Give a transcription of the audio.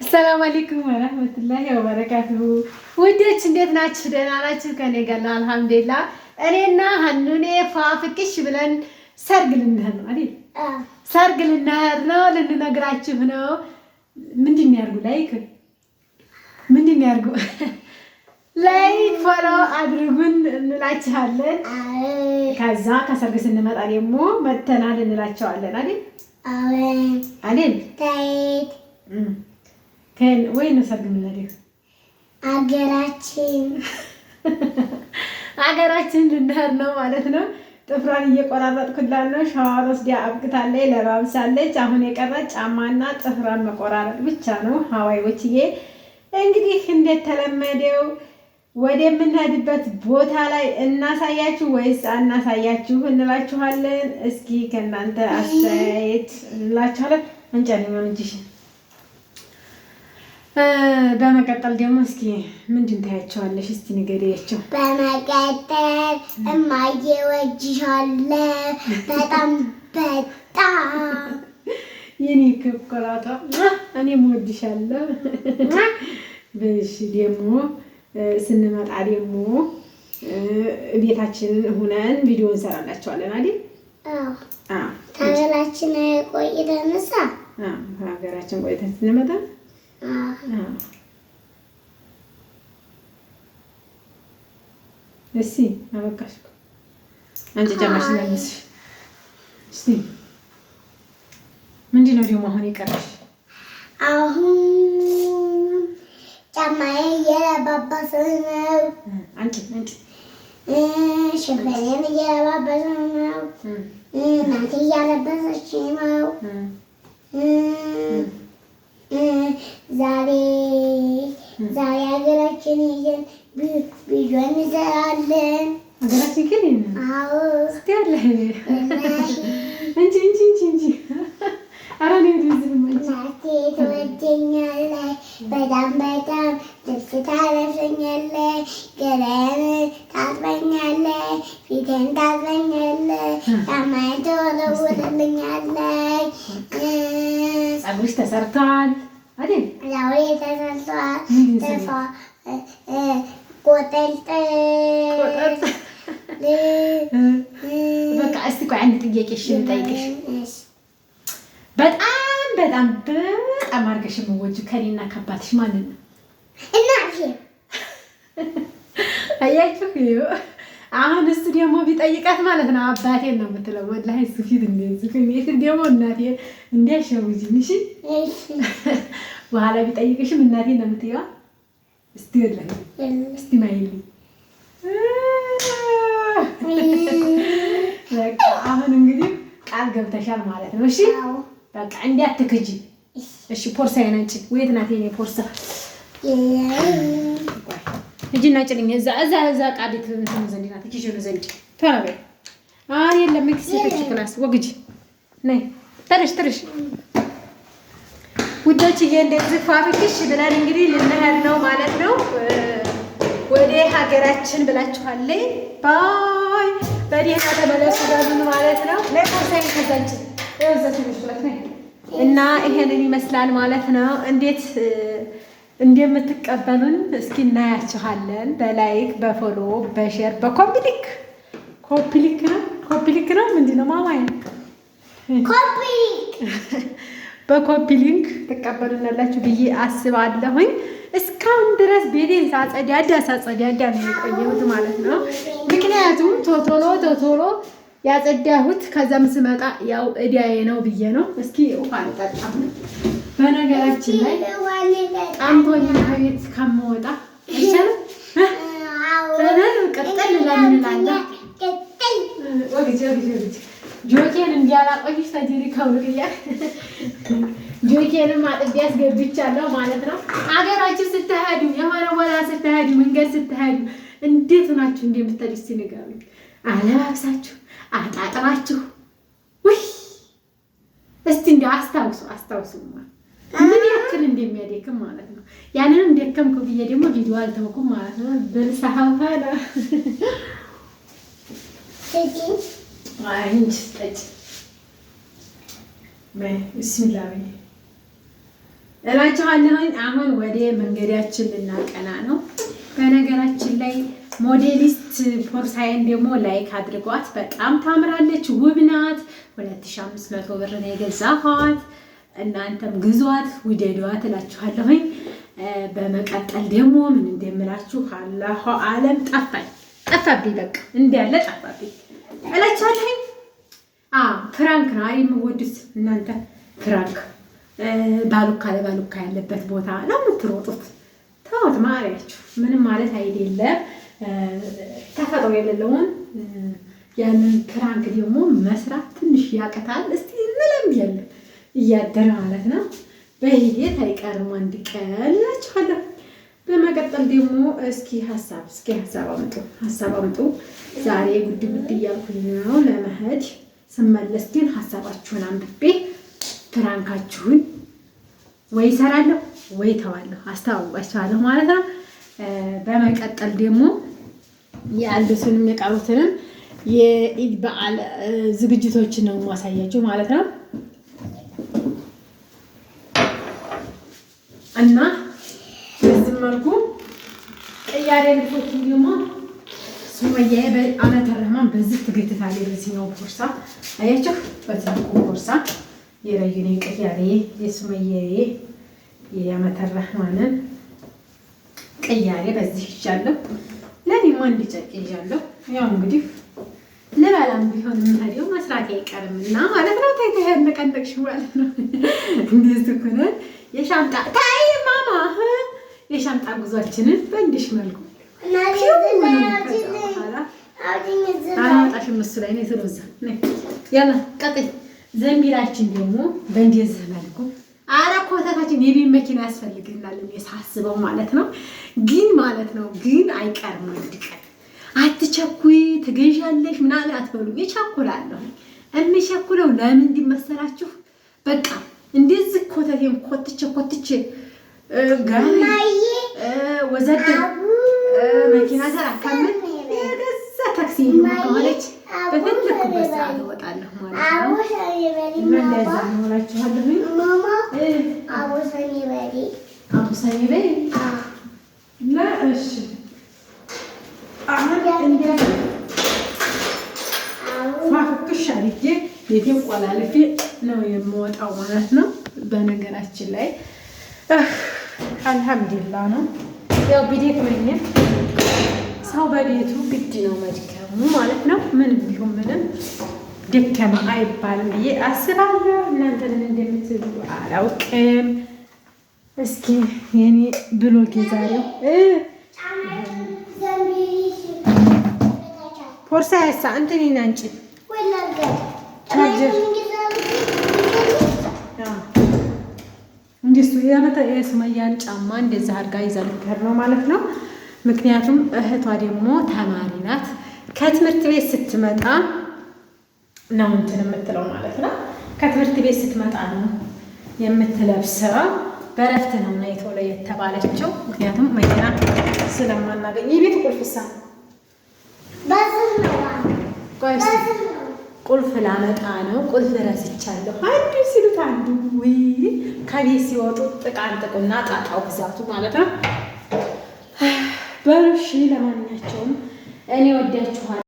አሰላሙ አለይኩም ወራህመቱላሂ ወበረካቱሁ። ውዶች እንዴት ናችሁ? ደህና ናችሁ? ከኔ ጋር አልሐምዱሊላህ። እኔና ሀኑኔ ፋፍቅሽ ብለን ሰርግ ልንሄድ ነው አይደል? ሰርግ ልንሄድ ነው፣ ልንነግራችሁ ነው። ምንድን ነው ያርጉ? ምንድን ነው ያርጉ? ላይክ ፎሎ አድርጉን እንላችኋለን። ከዛ ከሰርግ ስንመጣ ደግሞ መተናል እንላቸዋለን አይደል? አይደል? ወይ ነው ሰርግ የምንሄደው? አገራችን ልንሄድ ነው ማለት ነው። ጥፍሯን እየቆራረጥኩላት ነው። ሻወር ወስዳ አብቅታለች፣ ለባብሳለች። አሁን የቀረች ጫማና ጥፍሯን መቆራረጥ ብቻ ነው። ሀዋይዎችዬ እንግዲህ እንደተለመደው ወደምንሄድበት ቦታ ላይ እናሳያችሁ ወይስ አናሳያችሁ እንላችኋለን። እስኪ ከእናንተ አስተያየት እንላችኋለን። አንጨልኛውን እጅሽ በመቀጠል ደግሞ እስኪ ምንድን ታያቸዋለሽ? እስቲ ንገሪያቸው። በመቀጠል እማዬ ወጅሻለሁ በጣም የኔ ኮኮራታ እኔም ወድሻለሁ። በሽ ደግሞ ስንመጣ ደግሞ ቤታችንን ሁነን ቪዲዮ እንሰራላችኋለን አይደል? ሀገራችን ቆይተንሳ ሀገራችን ቆይተን ስንመጣ እሺ አበቃሽ። አንቺ ጨማሽ ለምስሽ። እሺ ምንድን ነው ደግሞ አሁን የቀረሽ? አሁን ጫማዬ እየለባበሰ ነው። አንቺ ሽፈኔን እየለባበሰ ነው። እናቴ እያለበሰች ነው። ዛሬ ሀገራችን ይዘን ቪዲዮ እንሰራለን። ሀገራችን ግን አዎ እስቲ ያለ እንጂ ኧረ እኔ እናቴ ትወደኛለች በጣም ልብስ ታለብሰኛለች፣ ገላዬን ታጥበኛለች፣ ፊቴን ታጥበኛለች፣ ጫማዬን ትወለውልልኛለች። ፀጉርሽ ተሰርቷል አይደል? ፀጉሬ ተሰርቷል። በቃ እስቲ ቆይ አንድ ጥያቄ እሺ ልጠይቅሽ። በጣም አድርገሽ የምትወጂው ከእኔና ከአባትሽ ማንን ነው? እናቴ። አያችሁ አሁን እሱ ደግሞ ቢጠይቃት ማለት ነው አባቴን ነው የምትለው። ወላሂ እሱ ፊት እንደዚህ እኔ ደግሞ እናቴን እንዲያሸውጂኝ። እሺ በኋላ ቢጠይቅሽም እናቴን ነው የምትይዋ። እስቲ ወላሂ እስቲ ማይልኝ በቃ አሁን እንግዲህ ቃል ገብተሻል ማለት ነው። እሺ በቃ እንዳትክጂ እሺ። ፖርሳዬን አንቺ ወይት ናት የኔ ፖርሳ? እጅና ጭልኝ እዛ ቃዲት እንትን ዘንድ ናት እቺ ጆሮ ዘንድ ተራበ። የለም ሴቶች ክላስ ወግጂ ነይ ተረሽ ውዶችዬ፣ እንደዚህ ፋብሪክሽ ብለን እንግዲህ ልንሄድ ነው ማለት ነው ወደ ሀገራችን ብላችኋለች። ባይ በደህና ተመለሱ በሉን ማለት ነው። ለፖርሳዬን ከዛንጭ እና ይሄንን ይመስላል ማለት ነው። እንዴት እንደምትቀበሉን እስኪ እናያችኋለን። በላይክ በፎሎ በሼር ኮፒሊክ ነው ምንድን ነው ማማዬ? በኮፒ ሊንክ ትቀበሉናላችሁ ብዬ አስባለሁኝ። እስካሁን ድረስ ቤቴን ሳጸዳዳ ነው የቆየሁት ማለት ነው። ምክንያቱም ቶቶሎ ያጸዳሁት ከዛም ስመጣ ያው እዳዬ ነው ብዬ ነው። እስኪ ውሃ ልጠጣ። በነገራችን ላይ ጣምቶኝ ከቤት ከመወጣ አይቻልም። ቀጥል ለምንላለ ወግጅ ጆኬን እንዲያላቆይሽ ተጀሪ ከውልቅያ ጆኬንም አጥቤ አስገብቻለሁ ማለት ነው። አገራችሁ ስትሄዱ የሆነ ቦታ ስትሄዱ መንገድ ስትሄዱ እንዴት ናችሁ እንደምትጠልስ ሲነጋሩ አለባብሳችሁ አጣጥራችሁ ወይ እስቲ እንደ አስታውሱ ምን ያክል እንደሚያደክም ማለት ነው። ያንንም ደከምኩ ብዬ ደግሞ ቪዲዮ አልተውኩም ማለት ነው። በልሳሃፋላ እንጂ ጠጭ ቢስሚላህ እላችኋለሁኝ። አሁን ወደ መንገዳችን ልናቀና ነው። በነገራችን ላይ ሞዴሊስት ፖርሳይን ደግሞ ላይክ አድርጓት። በጣም ታምራለች፣ ውብ ናት። 2500 ብር ነው የገዛኋት። እናንተም ግዟት፣ ውደዷት እላችኋለሁኝ። በመቀጠል ደግሞ ምን እንደምላችሁ አላሁ አለም ጠፋብኝ። በቃ እንዳለ ጠፋብኝ እላችኋለሁኝ። ፍራንክ ነው የምወዱት እናንተ ፍራንክ ባሉካ ለባሉካ ያለበት ቦታ ነው የምትሮጡት። ተውት ማሪያችሁ ምንም ማለት አይደለም። ተፈጥሮ የሌለውን ያንን ፍራንክ ደግሞ መስራት ትንሽ ያቀታል። እስቲ ምንም ያለ እያደረ ማለት ነው። በሂደት አይቀርም አንድ ቀን እላችኋለሁ። በመቀጠል ደግሞ እስኪ ሀሳብ አምጡ። ዛሬ ጉድ እያልኩኝ ነው ለመሄድ ስመለስ ግን ሀሳባችሁን አንብቤ ፍራንካችሁን ወይ እሰራለሁ ወይ ተዋለሁ፣ አስተዋውቃችኋለሁ ማለት ነው። በመቀጠል ደግሞ ያሉትንም የቀሩትንም የኢድ በዓል ዝግጅቶችን ነው የማሳያችሁ ማለት ነው። እና በዚህ መልኩ ቅያሬ ልብሶችን ደግሞ ሱመያ በዓመተ ረህማን በዚህ ትገትታለች። በዚህኛው ቦርሳ አያችሁ፣ በትልቁ ቦርሳ የረዩኔ ቅያሬ የሱመያዬ የዓመተ ረህማንን ቅያሬ በዚህ ይዣለሁ። ለእኔማ እንዲጨቅ ይዣለሁ። ያው እንግዲህ ልበላም ቢሆን የምሄደው መስራት አይቀርምና ማለት ነው። ታይተህ ነቀንደቅሽ ማለት ነው። እንደዚህ ሆነ የሻንጣ ታይ ማማ የሻንጣ ጉዟችንን በእንዲሽ መልኩ አላወጣሽም እሱ ላይ ነው የተሮዛ ያላ ቀጥይ። ዘንቢላችን ደግሞ በእንደዚህ መልኩ ኮተታችን የቤት መኪና ያስፈልግናል ሳስበው ማለት ነው። ግን አይቀርም አንድ ቀን አትቸኩይ ትገዣለሽ ምናምን አትበሉ። እቸኩላለሁ። የሚቸኩለው ለምን እንዲመሰላችሁ በቃ እንደዚህ ኮተቴን ኮትቼ ጋሪ ወዘደ መኪና ተራካምን የገዛ ታክሲ ማለች በፈለኩበት ሰዓት እወጣለሁ ማለት ነው። እንደዛ ነው እላችኋለሁ። አቡሰኒ በይ እሺ። አሁን ፋፍክሽ አድርጌ ቤቴን ቆላልፌ ነው የምወጣው ማለት ነው። በነገራችን ላይ አልሐምዱሊላህ ነው። ያው ቢደክመኝም ሰው በቤቱ ግድ ነው መድከሙ ማለት ነው። ምንም ቢሆን ምንም ደከመ አይባልም ብዬ አስባለሁ። እናንተን እንደምትሉ አላውቅም። እስኪ የኔ ብሎግ ዛሬው ፖርሳ ያሳ እንትን አንቺ እንደሱ የሱመያን ጫማ እንደዛ አድርጋ ይዛ ልትሄድ ነው ማለት ነው። ምክንያቱም እህቷ ደግሞ ተማሪ ናት። ከትምህርት ቤት ስትመጣ ነው እንትን የምትለው ማለት ነው። ከትምህርት ቤት ስትመጣ ነው የምትለብሰው። በረፍት ነው ነይ ቶሎ የተባለችው። ምክንያቱም መኪና ስለማናገኝ የቤት ቁልፍሳ ቁልፍ ላመጣ ነው። ቁልፍ ረስቻለሁ። አንዱ ሲሉት አንዱ ከቤት ሲወጡ ጥቃንጥቁና ጣጣው ብዛቱ ማለት ነው። በርሺ ለማንኛቸውም እኔ ወዳችኋለሁ።